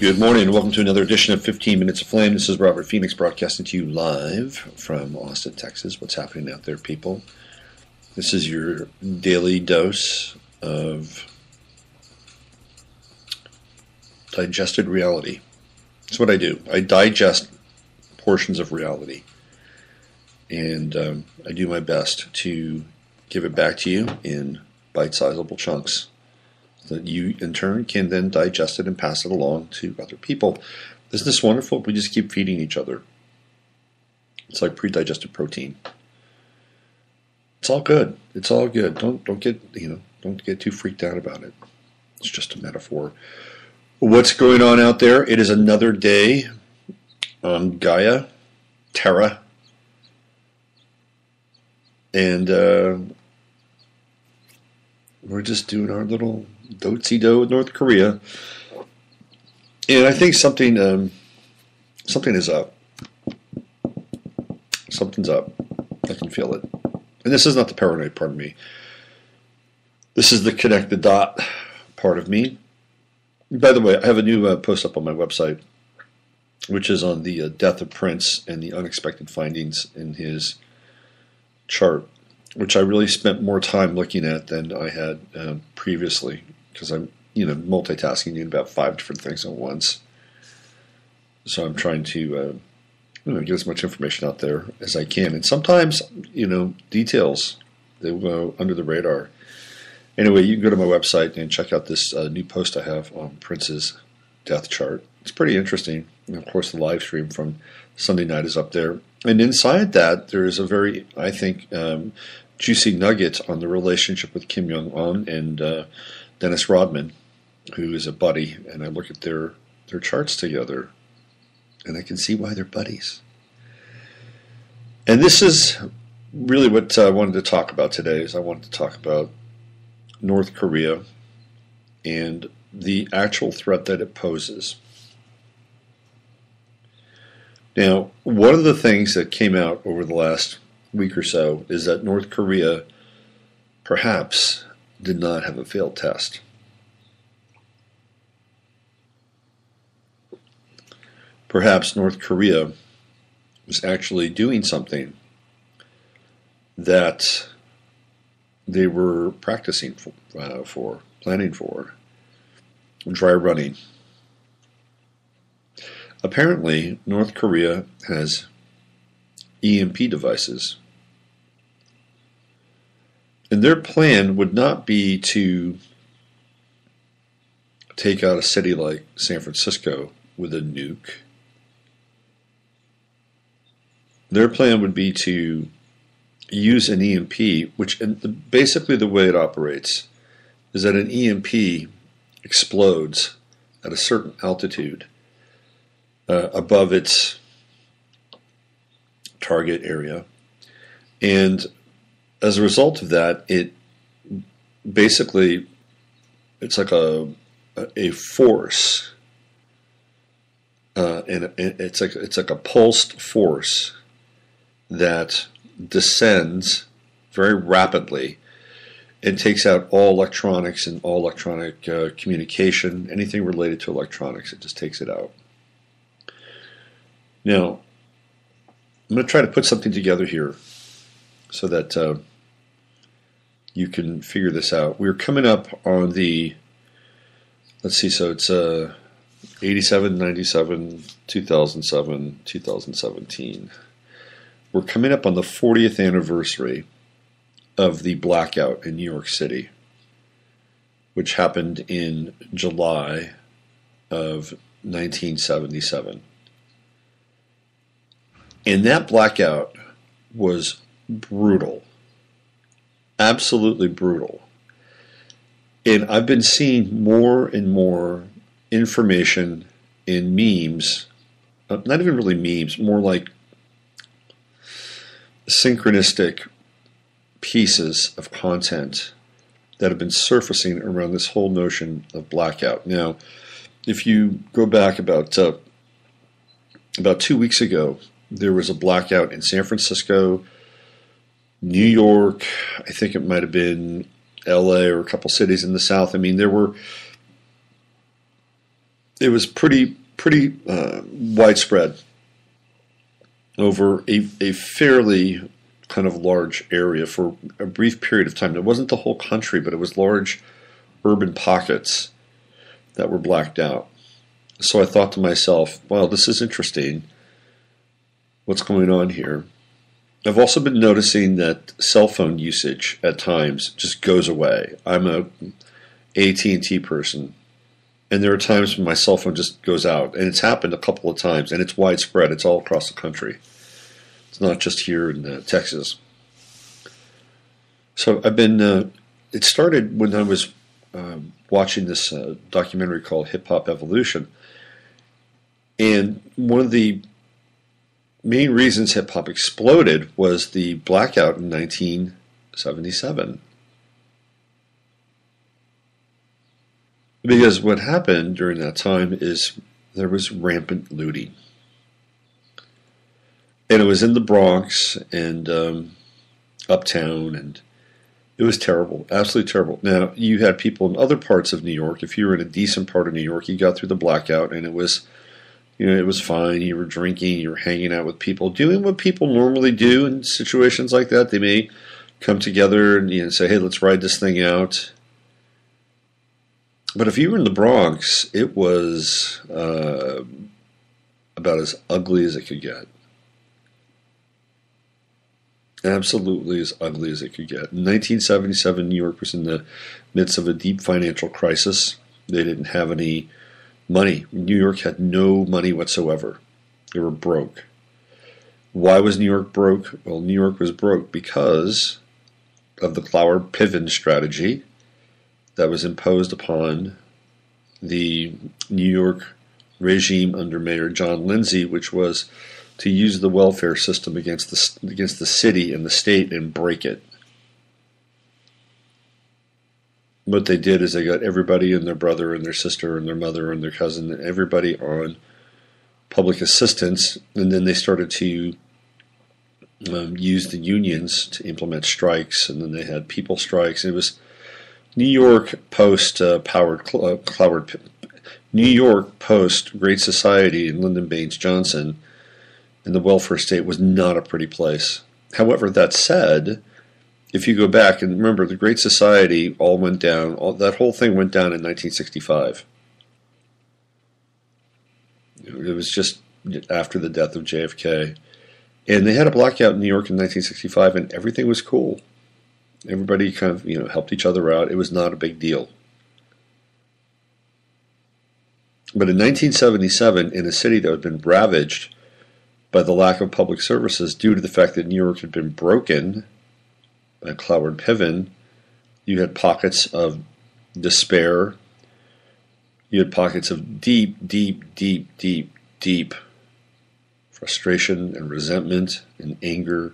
Good morning and welcome to another edition of 15 Minutes of Flame. This is Robert Phoenix broadcasting to you live from Austin, Texas. What's happening out there, people? This is your daily dose of digested reality. That's what I do. I digest portions of reality. And I do my best to give it back to you in bite-sizable chunks, that you, in turn, can then digest it and pass it along to other people. Isn't this wonderful? We just keep feeding each other. It's like pre-digested protein. It's all good. It's all good. Don't get too freaked out about it. It's just a metaphor. What's going on out there? It is another day on Gaia, Terra, and we're just doing our little do-si-do with North Korea. And I think something is up. Something's up. I can feel it. And this is not the paranoid part of me. This is the connect the dot part of me. By the way, I have a new post up on my website, which is on the death of Prince and the unexpected findings in his chart, which I really spent more time looking at than I had previously, because I'm, multitasking, doing about 5 different things at once. So I'm trying to, get as much information out there as I can. And sometimes, details, they will go under the radar. Anyway, you can go to my website and check out this new post I have on Prince's death chart. It's pretty interesting. And of course, the live stream from Sunday night is up there. And inside that, there is a very, I think, juicy nugget on the relationship with Kim Jong-un and Dennis Rodman, who is a buddy. And I look at their charts together, and I can see why they're buddies. And this is really what I wanted to talk about today. Is I wanted to talk about North Korea and the actual threat that it poses. Now, one of the things that came out over the last week or so is that North Korea perhaps did not have a failed test. Perhaps North Korea was actually doing something that they were practicing for, planning for, dry running. Apparently, North Korea has EMP devices. And their plan would not be to take out a city like San Francisco with a nuke. Their plan would be to use an EMP, which basically the way it operates is that an EMP explodes at a certain altitude above its target area. And as a result of that, it basically, it's like a force, and it's like a pulsed force that descends very rapidly and takes out all electronics and all electronic communication, anything related to electronics. It just takes it out. Now, I'm going to try to put something together here so that you can figure this out. We're coming up on the, let's see, so it's 87, 97, 2007, 2017. We're coming up on the 40th anniversary of the blackout in New York City, which happened in July of 1977. And that blackout was brutal, absolutely brutal. And I've been seeing more and more information in memes, not even really memes, more like synchronistic pieces of content that have been surfacing around this whole notion of blackout. Now, if you go back about 2 weeks ago, there was a blackout in San Francisco, New York, I think it might have been LA or a couple cities in the South. I mean, it was pretty widespread over a fairly kind of large area for a brief period of time. It wasn't the whole country, but it was large urban pockets that were blacked out. So I thought to myself, wow, this is interesting. What's going on here? I've also been noticing that cell phone usage at times just goes away. I'm a AT&T person, and there are times when my cell phone just goes out, and it's happened a couple of times, and it's widespread. It's all across the country. It's not just here in Texas. So I've been. It started when I was watching this documentary called Hip Hop Evolution, and one of the main reasons hip hop exploded was the blackout in 1977. Because what happened during that time is there was rampant looting. And it was in the Bronx and uptown, and it was terrible, absolutely terrible. Now, you had people in other parts of New York. If you were in a decent part of New York, you got through the blackout, and it was fine. You were drinking, you were hanging out with people, doing what people normally do in situations like that. They may come together and say, hey, let's ride this thing out. But if you were in the Bronx, it was about as ugly as it could get. Absolutely as ugly as it could get. In 1977, New York was in the midst of a deep financial crisis. They didn't have any money. New York had no money whatsoever. They were broke. Why was New York broke? Well, New York was broke because of the Cloward-Piven strategy that was imposed upon the New York regime under Mayor John Lindsay, which was to use the welfare system against the city and the state and break it. What they did is they got everybody and their brother and their sister and their mother and their cousin and everybody on public assistance, and then they started to use the unions to implement strikes, and then they had people strikes. It was New York post New York post Great Society and Lyndon Baines Johnson, and the welfare state was not a pretty place. However, that said, if you go back and remember, the Great Society all went down. That whole thing went down in 1965. It was just after the death of JFK, and they had a blackout in New York in 1965, and everything was cool. Everybody kind of helped each other out. It was not a big deal. But in 1977, in a city that had been ravaged by the lack of public services due to the fact that New York had been broken by Cloward-Piven, you had pockets of despair. You had pockets of deep frustration and resentment and anger.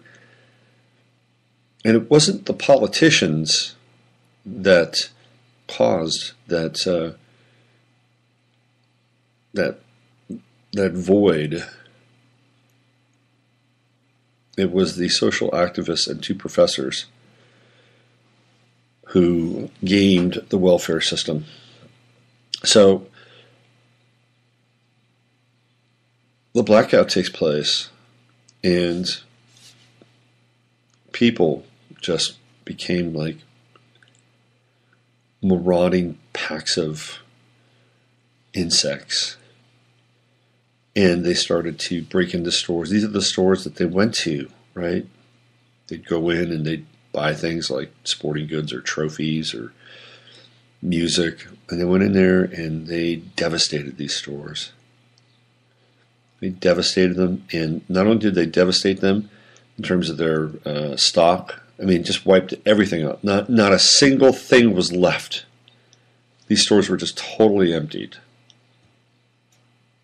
And it wasn't the politicians that caused that void. It was the social activists and two professors who gamed the welfare system. So the blackout takes place, and people just became like marauding packs of insects. And they started to break into stores. These are the stores that they went to, right? They'd go in and they'd buy things like sporting goods or trophies or music. And they went in there and they devastated these stores. They devastated them. And not only did they devastate them in terms of their stock, I mean, just wiped everything out. Not a single thing was left. These stores were just totally emptied.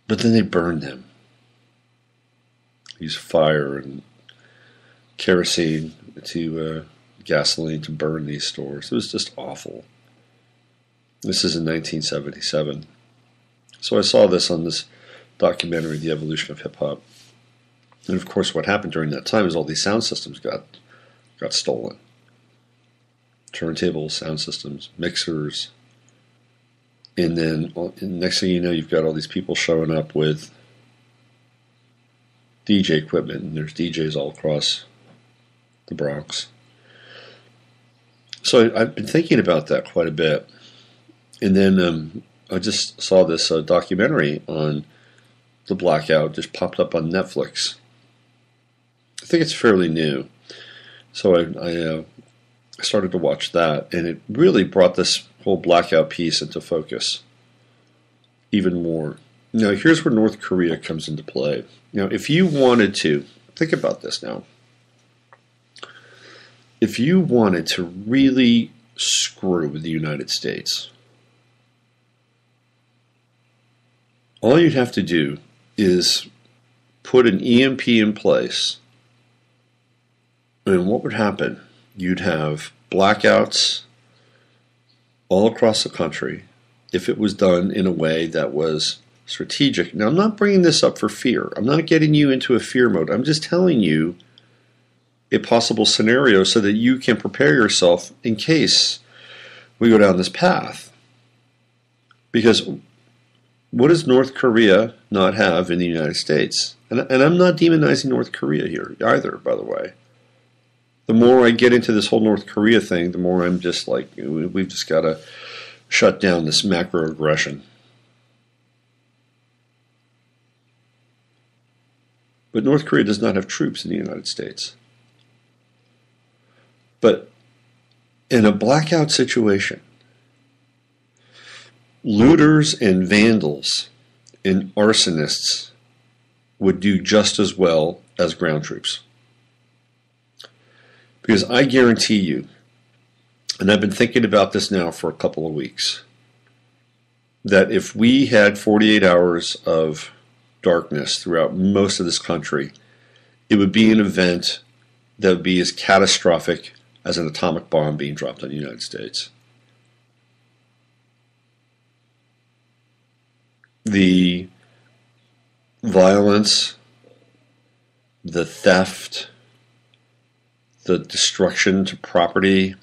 But then they burned them. Used fire and kerosene to gasoline to burn these stores. It was just awful. This is in 1977. So I saw this on this documentary, The Evolution of Hip Hop. And of course what happened during that time is all these sound systems got stolen. Turntables, sound systems, mixers, And then next thing you know, you've got all these people showing up with DJ equipment, and there's DJs all across the Bronx. So I've been thinking about that quite a bit. And then I just saw this documentary on the blackout, just popped up on Netflix. I think it's fairly new. So I started to watch that, and it really brought this whole blackout piece into focus even more. Now, here's where North Korea comes into play. Now, if you wanted to, think about this now. If you wanted to really screw with the United States, all you'd have to do is put an EMP in place. And what would happen? You'd have blackouts all across the country if it was done in a way that was strategic. Now, I'm not bringing this up for fear. I'm not getting you into a fear mode. I'm just telling you a possible scenario so that you can prepare yourself in case we go down this path. Because what does North Korea not have in the United States? And I'm not demonizing North Korea here either, by the way. The more I get into this whole North Korea thing, the more I'm just like, we've just got to shut down this macro aggression. But North Korea does not have troops in the United States. But in a blackout situation, looters and vandals and arsonists would do just as well as ground troops. Because I guarantee you, and I've been thinking about this now for a couple of weeks, that if we had 48 hours of darkness throughout most of this country, it would be an event that would be as catastrophic as an atomic bomb being dropped on the United States. The violence, the theft, the destruction to property,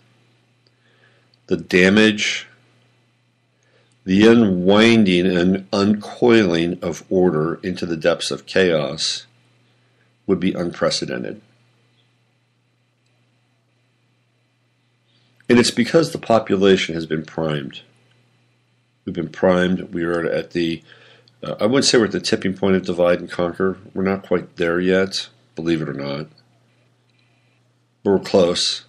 the damage, the unwinding and uncoiling of order into the depths of chaos would be unprecedented. And it's because the population has been primed. We've been primed. We are at the, I wouldn't say we're at the tipping point of divide and conquer. We're not quite there yet, believe it or not. But we're close.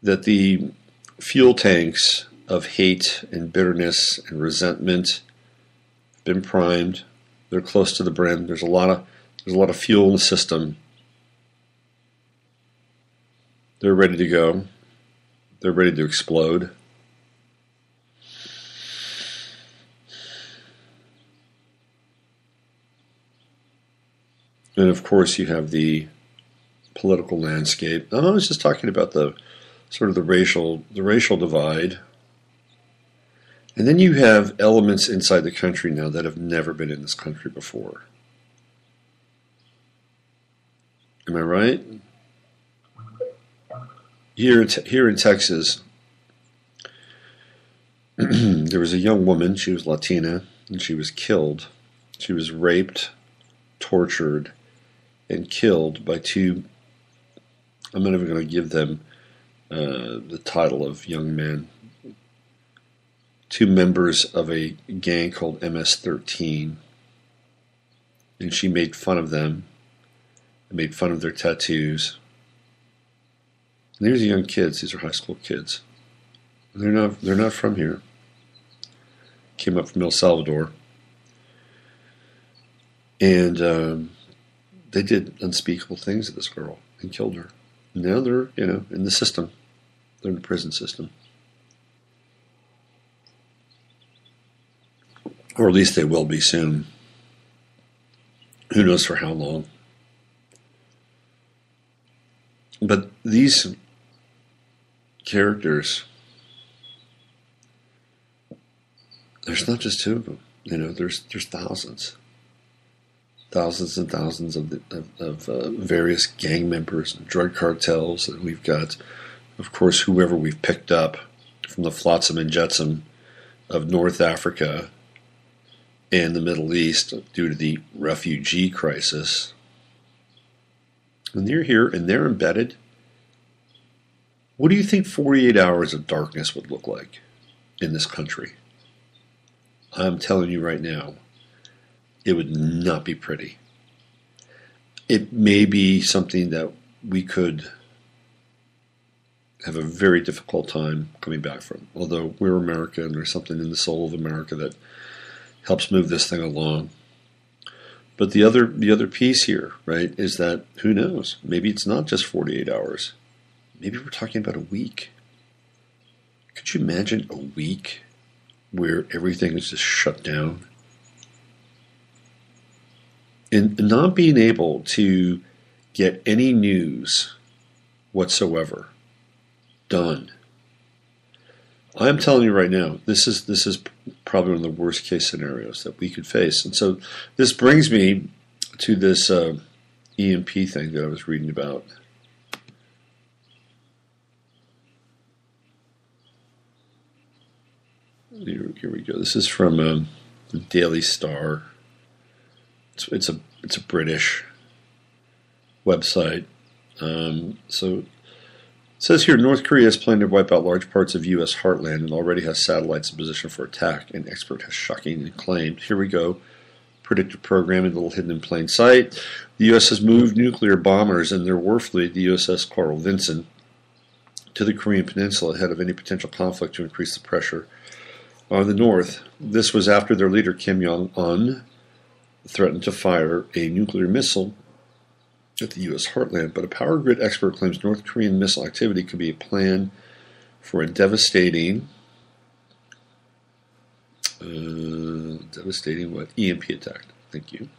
That the fuel tanks of hate and bitterness and resentment have been primed. They're close to the brim. There's a lot of fuel in the system. They're ready to go. They're ready to explode. And of course you have the political landscape. I was just talking about the sort of the racial divide. And then you have elements inside the country now that have never been in this country before. Am I right? Here in Texas, there was a young woman. She was Latina, and she was killed. She was raped, tortured, and killed by two. I'm not even going to give them the title of young men. Two members of a gang called MS-13, and she made fun of them, and made fun of their tattoos. And these are young kids; these are high school kids. They're not from here. Came up from El Salvador, and they did unspeakable things to this girl and killed her. Now they're in the system. They're in the prison system. Or at least they will be soon. Who knows for how long. But these characters, there's not just two of them. There's thousands. Thousands and thousands of various gang members and drug cartels. And we've got, of course, whoever we've picked up from the Flotsam and Jetsam of North Africa and the Middle East due to the refugee crisis, and they're here and they're embedded, what do you think 48 hours of darkness would look like in this country? I'm telling you right now, it would not be pretty. It may be something that we could have a very difficult time coming back from. Although we're America and there's something in the soul of America that helps move this thing along. But the other piece here, right, is that who knows? Maybe it's not just 48 hours. Maybe we're talking about a week. Could you imagine a week where everything is just shut down? And not being able to get any news whatsoever done. I'm telling you right now, this is probably one of the worst case scenarios that we could face. And so this brings me to this EMP thing that I was reading about. Here we go. This is from the Daily Star. It's a British website. So it says here, North Korea has planned to wipe out large parts of U.S. heartland and already has satellites in position for attack. An expert has shockingly claimed. Here we go. Predictive programming, a little hidden in plain sight. The U.S. has moved nuclear bombers and their war fleet, the USS Carl Vinson, to the Korean Peninsula ahead of any potential conflict to increase the pressure on the North. This was after their leader, Kim Jong-un, threatened to fire a nuclear missile at the U.S. heartland, but a power grid expert claims North Korean missile activity could be a plan for a devastating what? EMP attack. Thank you.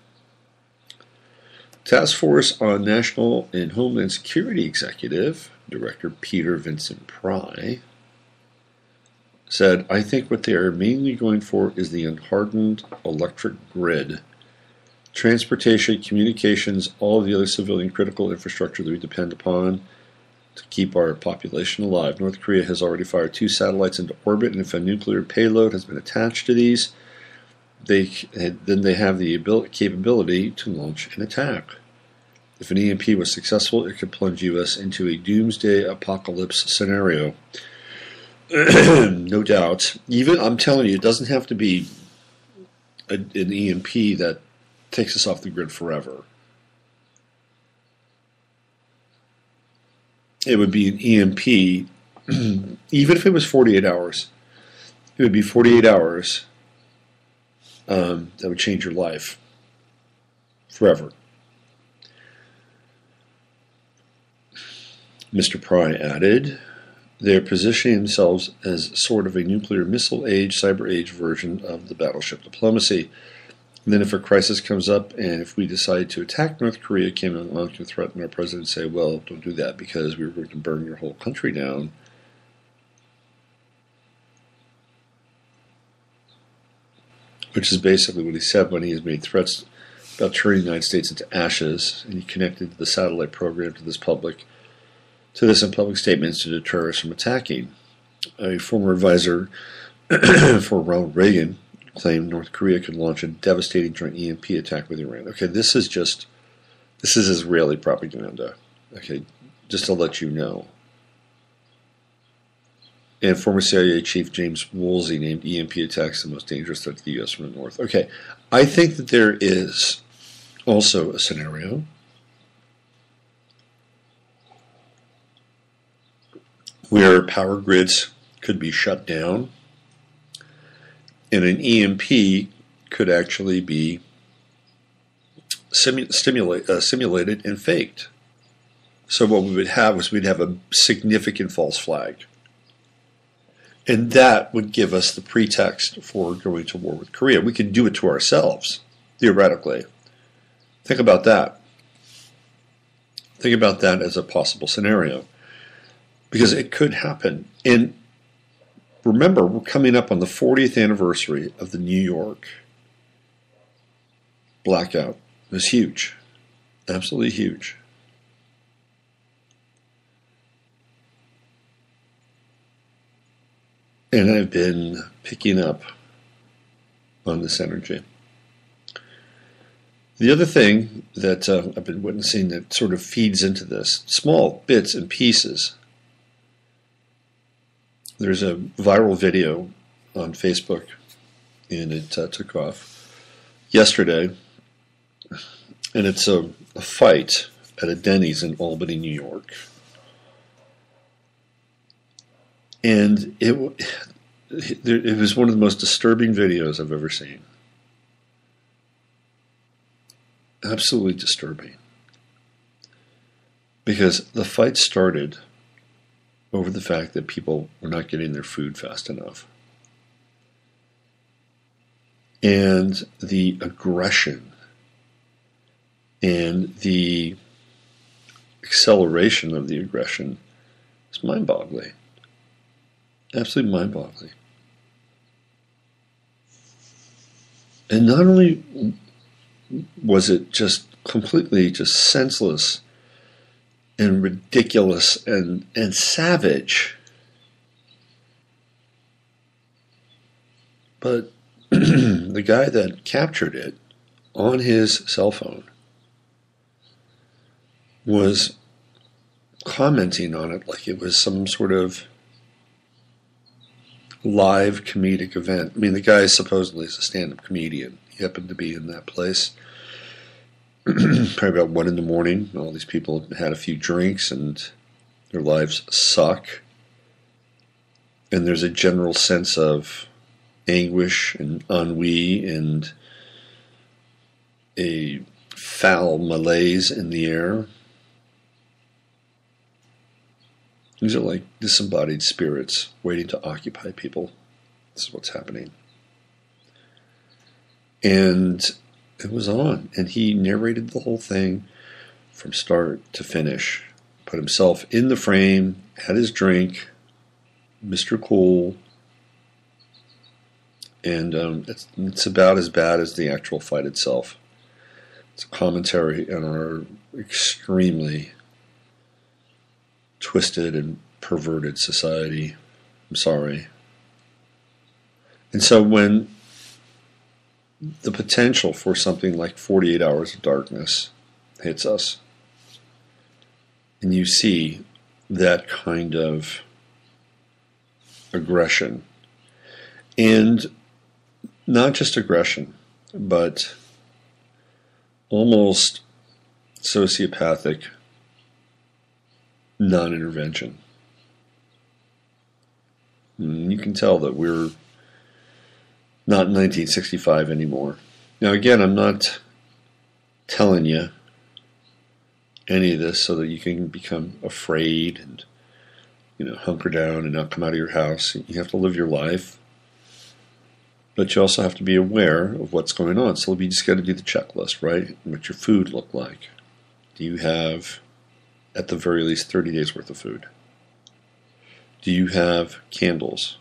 Task Force on National and Homeland Security Executive Director Peter Vincent Pry said, I think what they are mainly going for is the unhardened electric grid. Transportation, communications, all of the other civilian critical infrastructure that we depend upon to keep our population alive. North Korea has already fired 2 satellites into orbit, and if a nuclear payload has been attached to these, then they have the capability to launch an attack. If an EMP was successful, it could plunge U.S. into a doomsday apocalypse scenario. No doubt. Even, I'm telling you, it doesn't have to be an EMP that takes us off the grid forever. It would be an EMP, even if it was 48 hours. It would be 48 hours that would change your life forever. Mr. Pry added, they're positioning themselves as sort of a nuclear missile age, cyber age version of the battleship diplomacy. And then if a crisis comes up and if we decide to attack North Korea, Kim Jong-un can threaten our president and say, well, don't do that because we're going to burn your whole country down. Which is basically what he said when he has made threats about turning the United States into ashes, and he connected the satellite program to this in public statements to deter us from attacking. A former advisor for Ronald Reagan claimed North Korea could launch a devastating joint EMP attack with Iran. Okay, this is Israeli propaganda. Okay, just to let you know. And former CIA Chief James Woolsey named EMP attacks the most dangerous threat to the U.S. from the North. Okay, I think that there is also a scenario where power grids could be shut down and an EMP could actually be simulated and faked. So what we would have was we'd have a significant false flag. And that would give us the pretext for going to war with Korea. We could do it to ourselves, theoretically. Think about that. Think about that as a possible scenario. Because it could happen. And remember, we're coming up on the 40th anniversary of the New York blackout. It was huge. Absolutely huge. And I've been picking up on this energy. The other thing that I've been witnessing that sort of feeds into this, small bits and pieces. There's a viral video on Facebook, and it took off yesterday, and it's a fight at a Denny's in Albany, New York. And it was one of the most disturbing videos I've ever seen. Absolutely disturbing. Because the fight started over the fact that people were not getting their food fast enough. And the aggression and the acceleration of the aggression is mind-boggling. Absolutely mind-boggling. And not only was it just completely just senseless and ridiculous and savage, but the guy that captured it on his cell phone was commenting on it like it was some sort of live comedic event. I mean, the guy supposedly is a stand-up comedian. He happened to be in that place probably about 1 in the morning. All these people had a few drinks and their lives suck. And there's a general sense of anguish and ennui and a foul malaise in the air. These are like disembodied spirits waiting to occupy people. This is what's happening. And it was on. And he narrated the whole thing from start to finish. Put himself in the frame, had his drink, Mr. Cool. And it's about as bad as the actual fight itself. It's a commentary on our extremely twisted and perverted society. I'm sorry. And so when the potential for something like 48 hours of darkness hits us, and you see that kind of aggression, and not just aggression, but almost sociopathic non-intervention. And you can tell that we're not in 1965 anymore. Now again, I'm not telling you any of this so that you can become afraid and, hunker down and not come out of your house. You have to live your life. But you also have to be aware of what's going on. So you just got to do the checklist, right? What your food look like. Do you have, at the very least, 30 days worth of food? Do you have candles?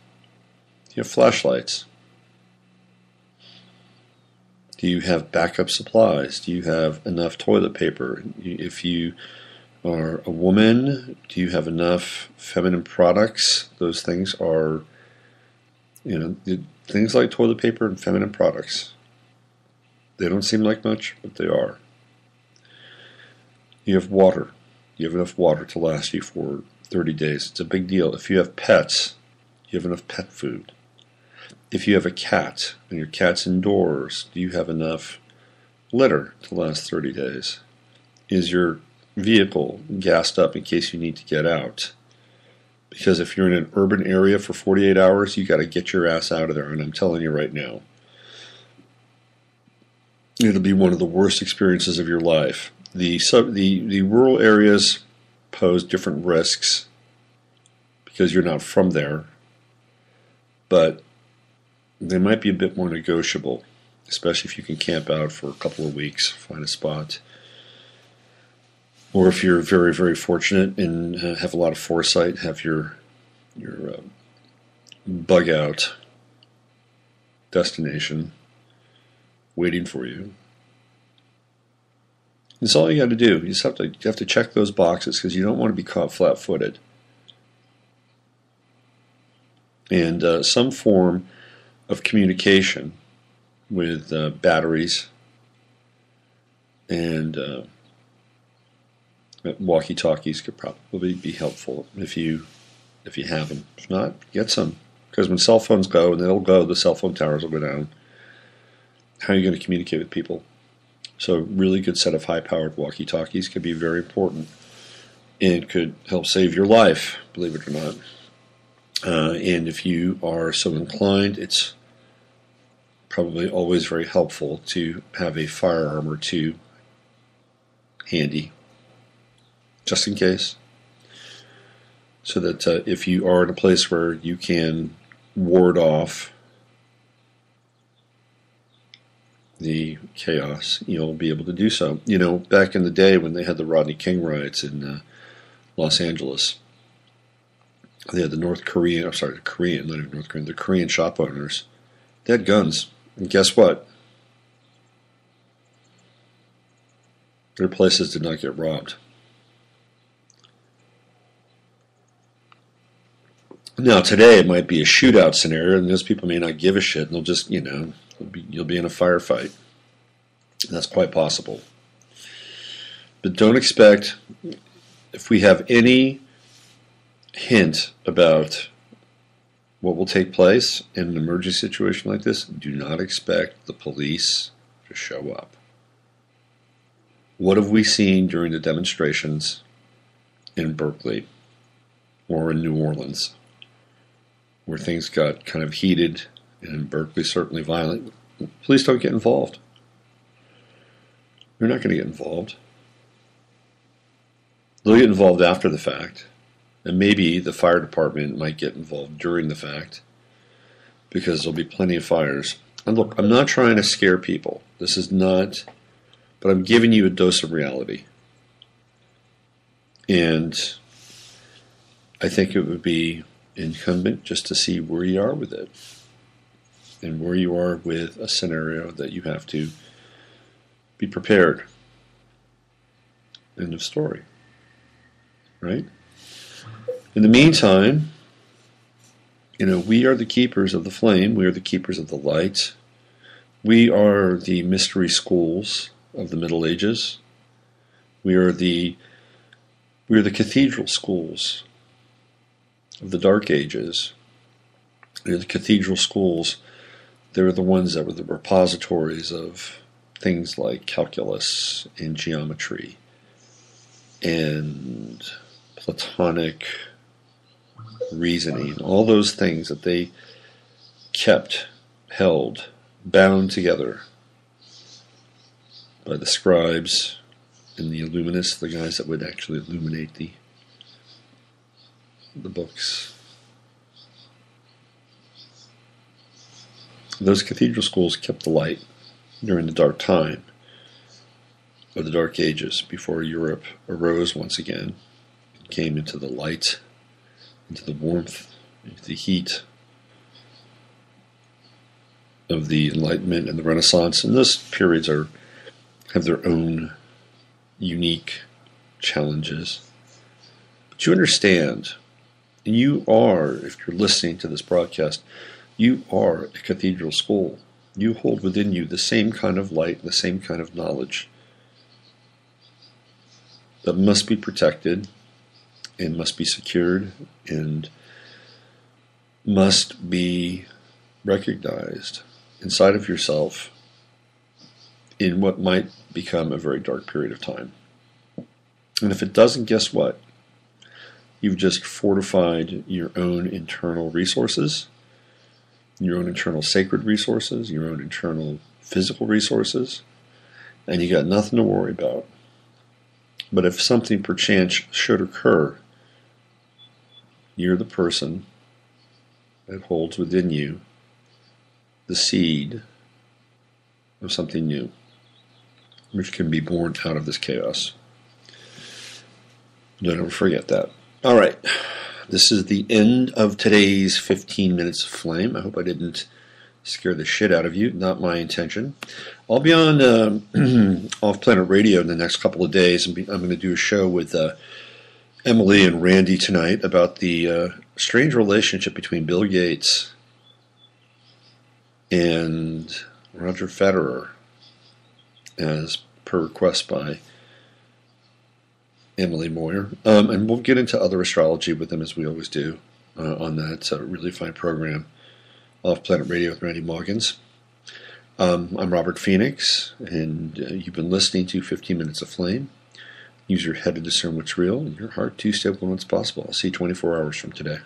Do you have flashlights? Do you have backup supplies? Do you have enough toilet paper? If you are a woman, do you have enough feminine products? Those things are, things like toilet paper and feminine products. They don't seem like much, but they are. You have water. You have enough water to last you for 30 days. It's a big deal. If you have pets, you have enough pet food. If you have a cat and your cat's indoors, do you have enough litter to last 30 days? Is your vehicle gassed up in case you need to get out? Because if you're in an urban area for 48 hours, you got to get your ass out of there. And I'm telling you right now, it'll be one of the worst experiences of your life. The rural areas pose different risks because you're not from there, but they might be a bit more negotiable, especially if you can camp out for a couple of weeks, find a spot. Or if you're very, very fortunate and have a lot of foresight, have your bug out destination waiting for you. That's all you got to do. You have to check those boxes because you don't want to be caught flat-footed. and some form of communication with batteries and walkie-talkies could probably be helpful if you have them. If not, get some. Because when cell phones go, and they'll go, the cell phone towers will go down. How are you going to communicate with people? So a really good set of high-powered walkie-talkies could be very important and could help save your life, believe it or not. And if you are so inclined, it's probably always very helpful to have a firearm or two handy, just in case. So that if you are in a place where you can ward off the chaos, you'll be able to do so. You know, back in the day when they had the Rodney King riots in Los Angeles, they had the Korean shop owners. They had guns. And guess what? Their places did not get robbed. Now, today it might be a shootout scenario, and those people may not give a shit, and they'll just, you'll be in a firefight. That's quite possible. But don't expect, if we have any hint about what will take place in an emergency situation like this, do not expect the police to show up. What have we seen during the demonstrations in Berkeley or in New Orleans, where things got kind of heated, and in Berkeley certainly violent? Police don't get involved. They're not going to get involved. They'll get involved after the fact. And maybe the fire department might get involved during the fact, because there'll be plenty of fires. And look, I'm not trying to scare people. This is not, but I'm giving you a dose of reality. And I think it would be incumbent just to see where you are with it, and where you are with a scenario that you have to be prepared. End of story. Right? In the meantime, we are the keepers of the flame. We are the keepers of the light. We are the mystery schools of the Middle Ages. We are the cathedral schools of the Dark Ages. The cathedral schools, they're the ones that were the repositories of things like calculus and geometry and Platonic reasoning, all those things that they kept, held, bound together by the scribes and the illuminists, the guys that would actually illuminate the books. Those cathedral schools kept the light during the dark time of the Dark Ages, before Europe arose once again and came into the light, into the warmth, into the heat of the Enlightenment and the Renaissance. And those periods have their own unique challenges. But you understand, and you are, if you're listening to this broadcast, you are a cathedral school. You hold within you the same kind of light, the same kind of knowledge that must be protected and must be secured and must be recognized inside of yourself in what might become a very dark period of time. And if it doesn't, guess what? You've just fortified your own internal resources, your own internal sacred resources, your own internal physical resources, and you got nothing to worry about. But if something perchance should occur, you're the person that holds within you the seed of something new, which can be born out of this chaos. Don't ever forget that. All right. This is the end of today's 15 Minutes of Flame. I hope I didn't scare the shit out of you. Not my intention. I'll be on Off Planet Radio in the next couple of days. I'm going to do a show with Emily and Randy tonight about the strange relationship between Bill Gates and Roger Federer, as per request by Emily Moyer. And we'll get into other astrology with them, as we always do, on that. It's a really fine program, Off Planet Radio with Randy Moggins. I'm Robert Phoenix, and you've been listening to 15 Minutes of Flame. Use your head to discern what's real, and your heart to stay open when it's possible. I'll see you 24 hours from today.